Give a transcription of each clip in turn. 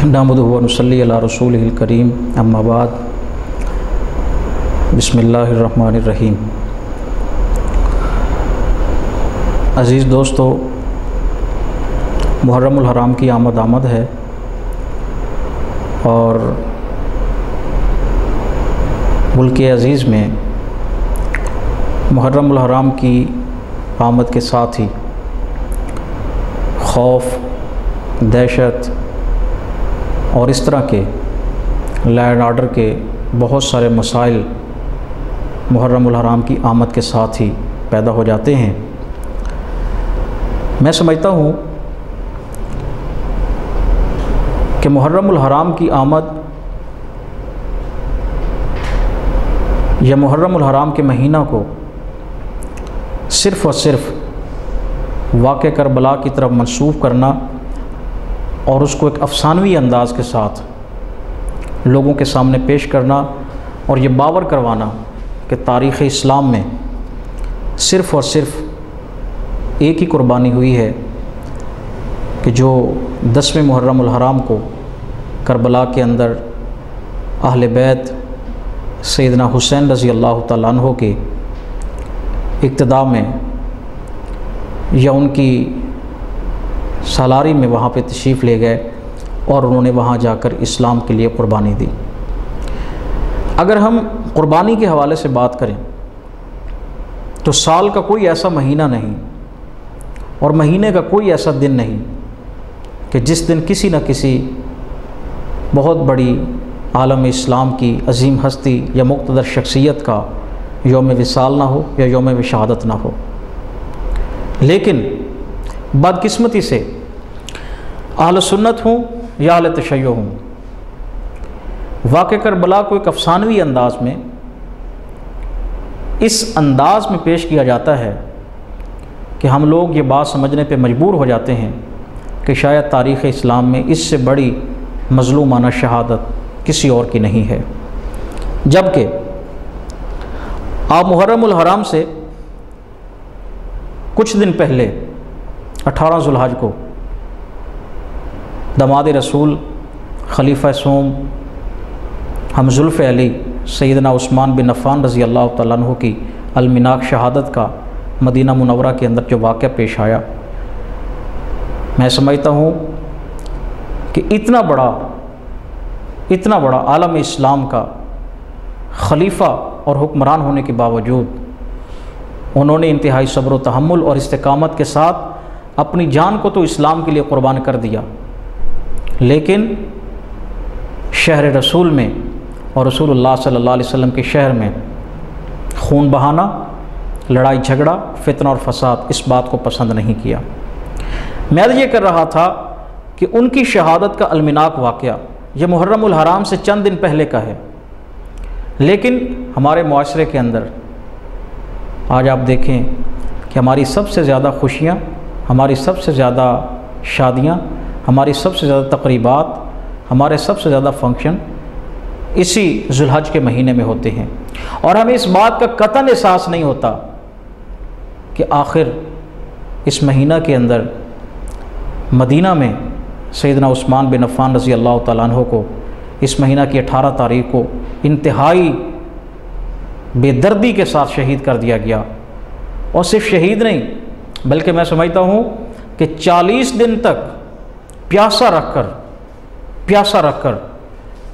نحمدہ و نصلی علی رسولہ الکریم اما بعد بسم اللہ الرحمن الرحیم۔ عزیز دوستو، محرم الحرام کی آمد ہے اور ملک عزیز میں محرم الحرام کی آمد کے ساتھ ہی خوف، دہشت اور اس طرح کے لا اینڈ آرڈر کے بہت سارے مسائل محرم الحرام کی آمد کے ساتھ ہی پیدا ہو جاتے ہیں۔ میں سمجھتا ہوں کہ محرم الحرام کی آمد یا محرم الحرام کے مہینہ کو صرف اور صرف واقع کربلا کی طرف منسوب کرنا اور اس کو ایک افسانوی انداز کے ساتھ لوگوں کے سامنے پیش کرنا اور یہ باور کروانا کہ تاریخ اسلام میں صرف اور صرف ایک ہی قربانی ہوئی ہے کہ جو 10ویں محرم الحرام کو کربلا کے اندر اہل بیت سیدنا حسین رضی اللہ تعالیٰ عنہ کے اقتداء میں یا ان کی سالاری میں وہاں پہ تشریف لے گئے اور انہوں نے وہاں جا کر اسلام کے لیے قربانی دی۔ اگر ہم قربانی کے حوالے سے بات کریں تو سال کا کوئی ایسا مہینہ نہیں اور مہینے کا کوئی ایسا دن نہیں کہ جس دن کسی نہ کسی بہت بڑی عالم اسلام کی عظیم ہستی یا مقتدر شخصیت کا یوم وصال نہ ہو یا یوم وشہادت نہ ہو، لیکن بدقسمتی سے اہل سنت ہوں یا اہل تشیع ہوں، واقع کربلا کو ایک افسانوی انداز میں اس انداز میں پیش کیا جاتا ہے کہ ہم لوگ یہ بات سمجھنے پہ مجبور ہو جاتے ہیں کہ شاید تاریخ اسلام میں اس سے بڑی مظلومانہ شہادت کسی اور کی نہیں ہے، جبکہ آپ محرم الحرام سے کچھ دن پہلے 18 ذو الحج کو داماد رسول خلیفہ سوم ہم زلف علی سیدنا عثمان بن عفان رضی اللہ تعالیٰ عنہ کی المناک شہادت کا مدینہ منورہ کے اندر جو واقعہ پیش آیا، میں سمجھتا ہوں کہ اتنا بڑا عالم اسلام کا خلیفہ اور حکمران ہونے کے باوجود انہوں نے انتہائی صبر و تحمل اور استقامت کے ساتھ اپنی جان کو تو اسلام کے لیے قربان کر دیا، لیکن شہر رسول میں اور رسول اللہ صلی اللہ علیہ وسلم کے شہر میں خون بہانا، لڑائی جھگڑا، فتنہ اور فساد اس بات کو پسند نہیں کیا۔ میں یہ کر رہا تھا کہ ان کی شہادت کا المناک واقعہ یہ محرم الحرام سے چند دن پہلے کا ہے، لیکن ہمارے معاشرے کے اندر آج آپ دیکھیں کہ ہماری سب سے زیادہ خوشیاں، ہماری سب سے زیادہ شادیاں، ہماری سب سے زیادہ تقریبات، ہمارے سب سے زیادہ فنکشن اسی ذو الحج کے مہینے میں ہوتے ہیں، اور ہمیں اس بات کا قطعاً احساس نہیں ہوتا کہ آخر اس مہینہ کے اندر مدینہ میں سیدنا عثمان بن عفان رضی اللہ تعالیٰ عنہ کو اس مہینہ کی 18 تاریخ کو انتہائی بے دردی کے ساتھ شہید کر دیا گیا، اور صرف شہید نہیں بلکہ میں سمجھتا ہوں کہ 40 دن تک پیاسا رکھ کر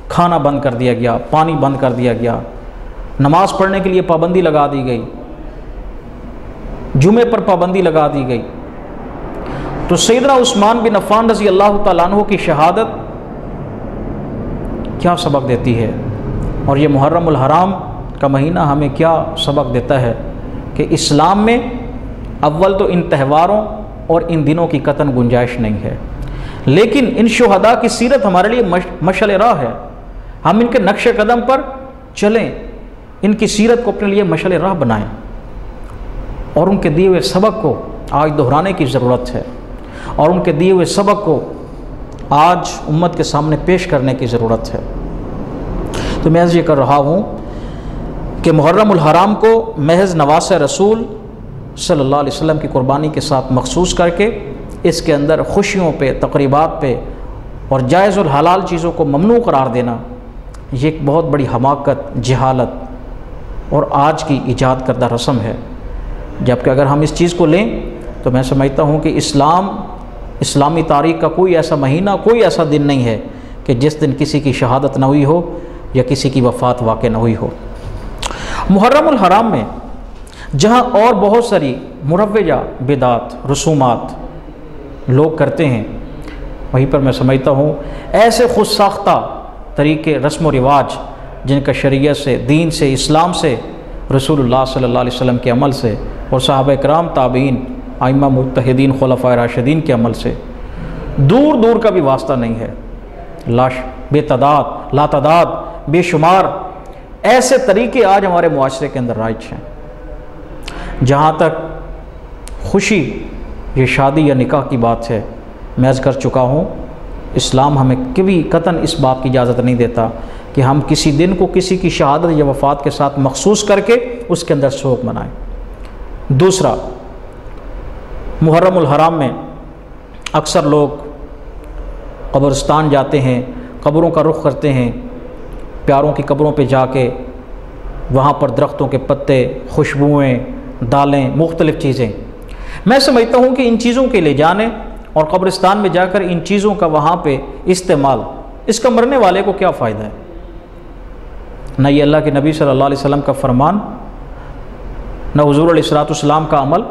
کھانا بند کر دیا گیا، پانی بند کر دیا گیا، نماز پڑھنے کے لیے پابندی لگا دی گئی، جمعے پر پابندی لگا دی گئی۔ تو سیدنا عثمان بن عفان رضی اللہ تعالیٰ عنہ کی شہادت کیا سبق دیتی ہے، اور یہ محرم الحرام کا مہینہ ہمیں کیا سبق دیتا ہے کہ اسلام میں اول تو ان تہواروں اور ان دنوں کی قطعاً گنجائش نہیں ہے، لیکن ان شہداء کی سیرت ہمارے لیے مشعل راہ ہے، ہم ان کے نقش قدم پر چلیں، ان کی سیرت کو اپنے لیے مشعل راہ بنائیں، اور ان کے دیے ہوئے سبق کو آج دہرانے کی ضرورت ہے، اور ان کے دیے ہوئے سبق کو آج امت کے سامنے پیش کرنے کی ضرورت ہے۔ تو میں یہ کر رہا ہوں کہ محرم الحرام کو محض نواسہ رسول صلی اللہ علیہ وسلم کی قربانی کے ساتھ مخصوص کر کے اس کے اندر خوشیوں پہ، تقریبات پہ اور جائز الحلال چیزوں کو ممنوع قرار دینا یہ ایک بہت بڑی حماقت، جہالت اور آج کی ایجاد کردہ رسم ہے۔ جبکہ اگر ہم اس چیز کو لیں تو میں سمجھتا ہوں کہ اسلامی تاریخ کا کوئی ایسا مہینہ، کوئی ایسا دن نہیں ہے کہ جس دن کسی کی شہادت نہ ہوئی ہو یا کسی کی وفات واقع نہ ہوئی ہو۔ محرم الحرام میں جہاں اور بہت ساری مروجہ بدعات، رسومات لوگ کرتے ہیں، وہیں پر میں سمجھتا ہوں ایسے خود ساختہ طریقے، رسم و رواج جن کا شریعت سے، دین سے، اسلام سے، رسول اللہ صلی اللہ علیہ وسلم کے عمل سے اور صحابہ کرام، تابعین، ائمہ مجتہدین، خلفائے راشدین کے عمل سے دور دور کا بھی واسطہ نہیں ہے۔ بے تعداد، لا تعداد، بے شمار ایسے طریقے آج ہمارے معاشرے کے اندر رائج ہیں۔ جہاں تک خوشی یہ شادی یا نکاح کی بات ہے، میں عرض کر چکا ہوں اسلام ہمیں کبھی قطعاً اس بات کی اجازت نہیں دیتا کہ ہم کسی دن کو کسی کی شہادت یا وفات کے ساتھ مخصوص کر کے اس کے اندر سوگ منائیں۔ دوسرا، محرم الحرام میں اکثر لوگ قبرستان جاتے ہیں، قبروں کا رخ کرتے ہیں، پیاروں کی قبروں پہ جا کے وہاں پر درختوں کے پتے، خوشبوئیں، دالیں، مختلف چیزیں، میں سمجھتا ہوں کہ ان چیزوں کے لے جانے اور قبرستان میں جا کر ان چیزوں کا وہاں پہ استعمال، اس کا مرنے والے کو کیا فائدہ ہے؟ نہ یہ اللہ کے نبی صلی اللہ علیہ وسلم کا فرمان، نہ حضور علیہ الصلوۃ والسلام کا عمل،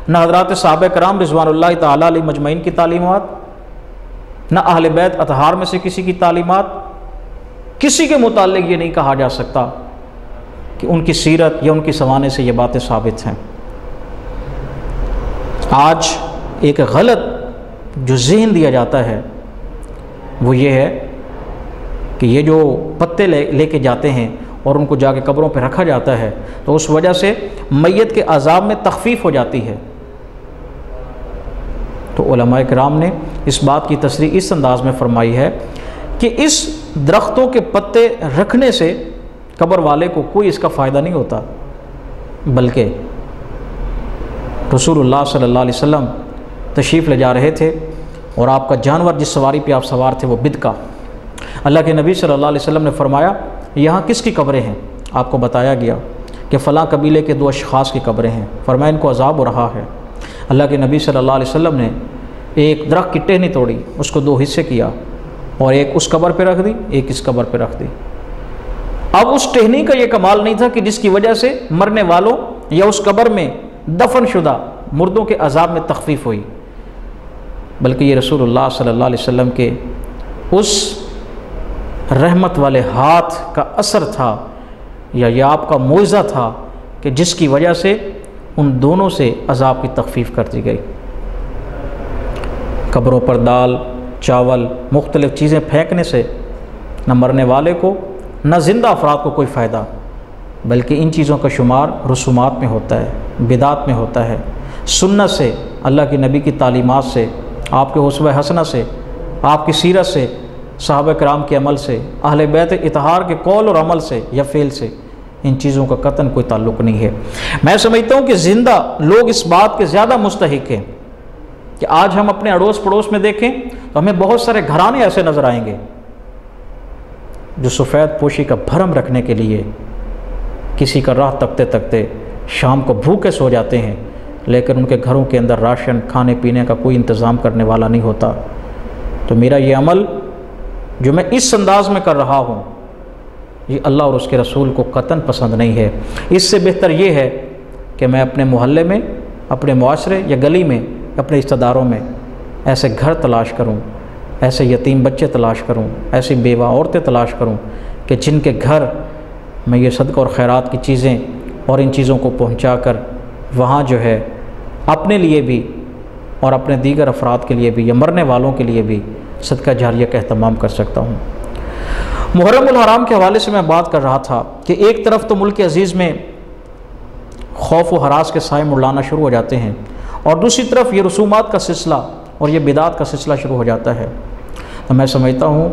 نہ حضرات صحابہ کرام رضوان اللہ تعالیٰ علیہ مجمعین کی تعلیمات، نہ اہل بیت اطہار میں سے کسی کی تعلیمات۔ کسی کے متعلق یہ نہیں کہا جا سکتا کہ ان کی سیرت یا ان کی سوانے سے یہ باتیں ثابت ہیں۔ آج ایک غلط جو ذہن دیا جاتا ہے وہ یہ ہے کہ یہ جو پتے لے کے جاتے ہیں اور ان کو جا کے قبروں پہ رکھا جاتا ہے تو اس وجہ سے میت کے عذاب میں تخفیف ہو جاتی ہے۔ تو علماء کرام نے اس بات کی تصریح اس انداز میں فرمائی ہے کہ اس درختوں کے پتے رکھنے سے قبر والے کو کوئی اس کا فائدہ نہیں ہوتا، بلکہ رسول اللہ صلی اللہ علیہ وسلم تشریف لے جا رہے تھے اور آپ کا جانور جس سواری پہ آپ سوار تھے وہ بدکا۔ اللہ کے نبی صلی اللہ علیہ وسلم نے فرمایا یہاں کس کی قبریں ہیں؟ آپ کو بتایا گیا کہ فلاں قبیلے کے 2 اشخاص کی قبریں ہیں۔ فرمایا ان کو عذاب ہو رہا ہے۔ اللہ کے نبی صلی اللہ علیہ وسلم نے ایک درخت کی ٹہنی توڑی، اس کو 2 حصے کیا اور ایک اس قبر پہ رکھ دی، ایک اس قبر پہ رکھ دی۔ اب اس ٹہنی کا یہ کمال نہیں تھا کہ جس کی وجہ سے مرنے والوں یا اس قبر میں دفن شدہ مردوں کے عذاب میں تخفیف ہوئی، بلکہ یہ رسول اللہ صلی اللہ علیہ وسلم کے اس رحمت والے ہاتھ کا اثر تھا یا یہ آپ کا معجزہ تھا کہ جس کی وجہ سے ان دونوں سے عذاب کی تخفیف کر دی گئی۔ قبروں پر دال، چاول، مختلف چیزیں پھینکنے سے نہ مرنے والے کو نہ زندہ افراد کو کوئی فائدہ، بلکہ ان چیزوں کا شمار رسومات میں ہوتا ہے، بدعات میں ہوتا ہے۔ سنت سے، اللہ کے نبی کی تعلیمات سے، آپ کے اسوہ حسنہ سے، آپ کی سیرت سے، صحابہ کرام کے عمل سے، اہل بیت اطہار کے قول اور عمل سے یا فعل سے ان چیزوں کا قطعاً کوئی تعلق نہیں ہے۔ میں سمجھتا ہوں کہ زندہ لوگ اس بات کے زیادہ مستحق ہیں کہ آج ہم اپنے اڑوس پڑوس میں دیکھیں تو ہمیں بہت سارے گھرانے ایسے نظر آئیں گے جو سفید پوشی کا بھرم رکھنے کے لیے کسی کا راہ تکتے تکتے شام کو بھوکے سو جاتے ہیں، لیکن ان کے گھروں کے اندر راشن، کھانے پینے کا کوئی انتظام کرنے والا نہیں ہوتا۔ تو میرا یہ عمل جو میں اس انداز میں کر رہا ہوں یہ اللہ اور اس کے رسول کو قطعاً پسند نہیں ہے۔ اس سے بہتر یہ ہے کہ میں اپنے محلے میں، اپنے معاشرے یا گلی میں، اپنے رشتہ داروں میں ایسے گھر تلاش کروں، ایسے یتیم بچے تلاش کروں، ایسی بیوہ عورتیں تلاش کروں کہ جن کے گھر میں یہ صدقہ اور خیرات کی چیزیں اور ان چیزوں کو پہنچا کر وہاں جو ہے اپنے لیے بھی اور اپنے دیگر افراد کے لیے بھی یا مرنے والوں کے لیے بھی صدقہ جاریہ کا اہتمام کر سکتا ہوں۔ محرم الحرام کے حوالے سے میں بات کر رہا تھا کہ ایک طرف تو ملک عزیز میں خوف و ہراس کے سائے مڑلانا شروع ہو جاتے ہیں اور دوسری طرف یہ رسومات کا سلسلہ اور یہ بدعات کا سلسلہ شروع ہو جاتا ہے۔ تو میں سمجھتا ہوں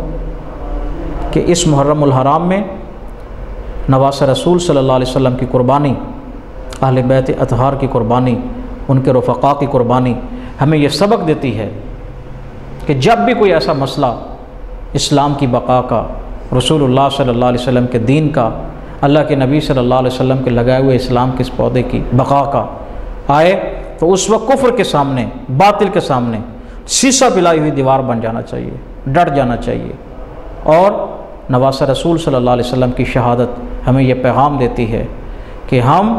کہ اس محرم الحرام میں نواس رسول صلی اللہ علیہ وسلم کی قربانی، اہل بیت اطہار کی قربانی، ان کے رفقاء کی قربانی ہمیں یہ سبق دیتی ہے کہ جب بھی کوئی ایسا مسئلہ اسلام کی بقا کا، رسول اللہ صلی اللہ علیہ وسلم کے دین کا، اللہ کے نبی صلی اللہ علیہ وسلم کے لگائے ہوئے اسلام کے اس پودے کی بقا کا آئے تو اس وقت کفر کے سامنے، باطل کے سامنے سیسا پلائی ہوئی دیوار بن جانا چاہیے، ڈٹ جانا چاہیے۔ اور نواسہ رسول صلی اللہ علیہ وسلم کی شہادت ہمیں یہ پیغام دیتی ہے کہ ہم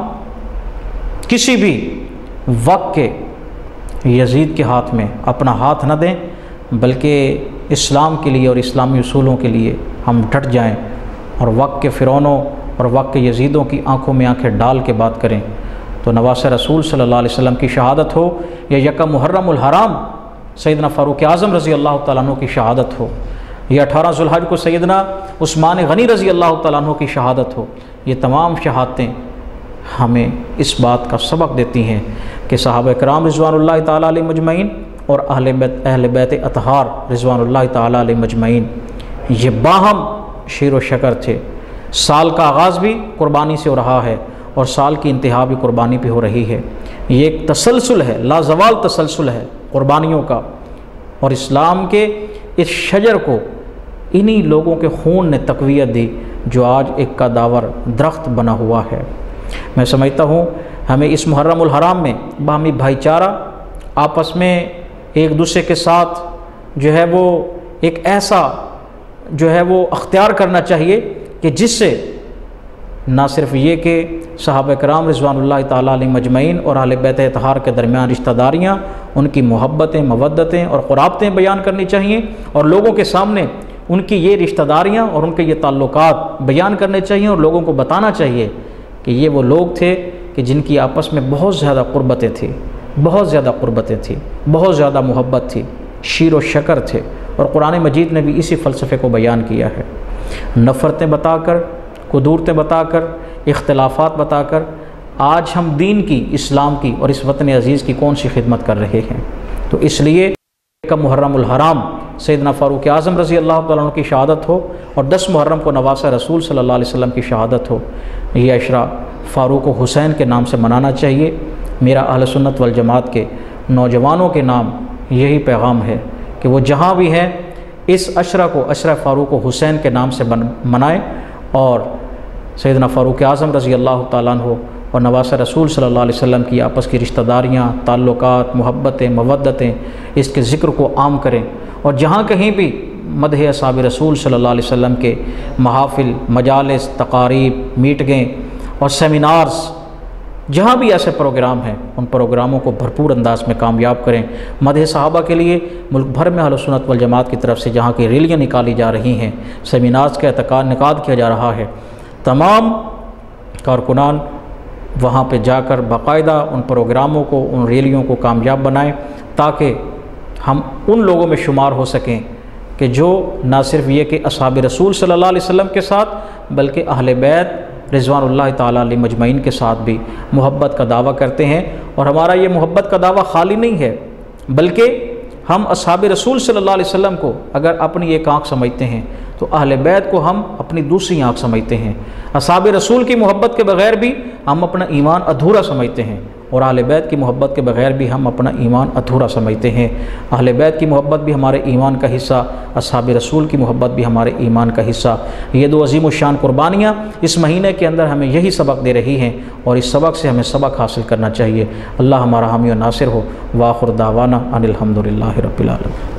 کسی بھی وقت کے یزید کے ہاتھ میں اپنا ہاتھ نہ دیں، بلکہ اسلام کے لیے اور اسلامی اصولوں کے لیے ہم ڈٹ جائیں اور وقت کے فرعونوں اور وقت کے یزیدوں کی آنکھوں میں آنکھیں ڈال کے بات کریں۔ تو نواسہ رسول صلی اللہ علیہ وسلم کی شہادت ہو یا یکم محرم الحرام سیدنا فاروق اعظم رضی اللہ تعالیٰ عنہ کی شہادت ہو، یا 18 ذوالحج کو سیدنا عثمان غنی رضی اللہ تعالیٰ عنہ کی شہادت ہو، یہ تمام شہادتیں ہمیں اس بات کا سبق دیتی ہیں کہ صحابہ کرام رضوان اللہ تعالیٰ علیہ مجمعین اور اہل بیت اطہار رضوان اللہ تعالیٰ علیہ مجمعین یہ باہم شیر و شکر تھے۔ سال کا آغاز بھی قربانی سے ہو رہا ہے اور سال کی انتہا بھی قربانی پہ ہو رہی ہے۔ یہ ایک تسلسل ہے، لازوال تسلسل ہے قربانیوں کا، اور اسلام کے اس شجر کو انہی لوگوں کے خون نے تقویت دی جو آج ایک قداور درخت بنا ہوا ہے۔ میں سمجھتا ہوں ہمیں اس محرم الحرام میں باہمی بھائی چارہ، آپس میں ایک دوسرے کے ساتھ جو ہے وہ ایک ایسا جو ہے وہ اختیار کرنا چاہیے کہ جس سے نہ صرف یہ کہ صحابہ کرام رضوان اللہ تعالیٰ علیہ مجمعین اور اہل بیت اطہار کے درمیان رشتہ داریاں، ان کی محبتیں، مودتیں اور قرابتیں بیان کرنی چاہیے، اور لوگوں کے سامنے ان کی یہ رشتہ داریاں اور ان کے یہ تعلقات بیان کرنے چاہیے، اور لوگوں کو بتانا چاہیے کہ یہ وہ لوگ تھے کہ جن کی آپس میں بہت زیادہ قربتیں تھیں، بہت زیادہ قربتیں تھیں، بہت زیادہ محبت تھی، شیر و شکر تھے۔ اور قرآن مجید نے بھی اسی فلسفے کو بیان کیا ہے۔ نفرتیں بتا کر، قدورتیں بتا کر، اختلافات بتا کر آج ہم دین کی، اسلام کی اور اس وطن عزیز کی کون سی خدمت کر رہے ہیں؟ تو اس لیے کا محرم الحرام سیدنا فاروق اعظم رضی اللہ تعالیٰ عنہ کی شہادت ہو، اور 10 محرم کو نواسہ رسول صلی اللہ علیہ وسلم کی شہادت ہو، یہ عشرہ فاروق و حسین کے نام سے منانا چاہیے۔ میرا اہل سنت والجماعت کے نوجوانوں کے نام یہی پیغام ہے کہ وہ جہاں بھی ہیں اس عشرہ کو عشرہ فاروق و حسین کے نام سے منائیں، اور سیدنا فاروق اعظم رضی اللہ تعالیٰ عنہ اور نواسہ رسول صلی اللہ علیہ وسلم کی آپس کی رشتہ داریاں، تعلقات، محبتیں، مودتیں، اس کے ذکر کو عام کریں، اور جہاں کہیں بھی مدح اصحاب رسول صلی اللہ علیہ وسلم کے محافل، مجالس، تقاریب، میٹنگیں اور سیمینارز، جہاں بھی ایسے پروگرام ہیں ان پروگراموں کو بھرپور انداز میں کامیاب کریں۔ مدح صحابہ کے لیے ملک بھر میں اہل سنت والجماعت کی طرف سے جہاں کی ریلیاں نکالی جا رہی ہیں، سیمینارز کا انعقاد کیا جا رہا ہے، تمام کارکنان وہاں پہ جا کر باقاعدہ ان پروگراموں کو، ان ریلیوں کو کامیاب بنائیں، تاکہ ہم ان لوگوں میں شمار ہو سکیں کہ جو نہ صرف یہ کہ اصحاب رسول صلی اللہ علیہ وسلم کے ساتھ بلکہ اہل بیت رضوان اللہ تعالیٰ علیہ مجمعین کے ساتھ بھی محبت کا دعویٰ کرتے ہیں۔ اور ہمارا یہ محبت کا دعویٰ خالی نہیں ہے، بلکہ ہم اصحاب رسول صلی اللہ علیہ وسلم کو اگر اپنی ایک آنکھ سمجھتے ہیں تو اہل بیت کو ہم اپنی دوسری آنکھ سمجھتے ہیں۔ اصحاب رسول کی محبت کے بغیر بھی ہم اپنا ایمان ادھورا سمجھتے ہیں، اور اہل بیت کی محبت کے بغیر بھی ہم اپنا ایمان ادھورا سمجھتے ہیں۔ اہل بیت کی محبت بھی ہمارے ایمان کا حصہ، اصحاب رسول کی محبت بھی ہمارے ایمان کا حصہ۔ یہ دو عظیم الشان قربانیاں اس مہینے کے اندر ہمیں یہی سبق دے رہی ہیں، اور اس سبق سے ہمیں سبق حاصل کرنا چاہیے۔ اللہ ہمارا حامی و ناصر ہو۔ وآخر دعوانا ان الحمد للہ رب العالمین۔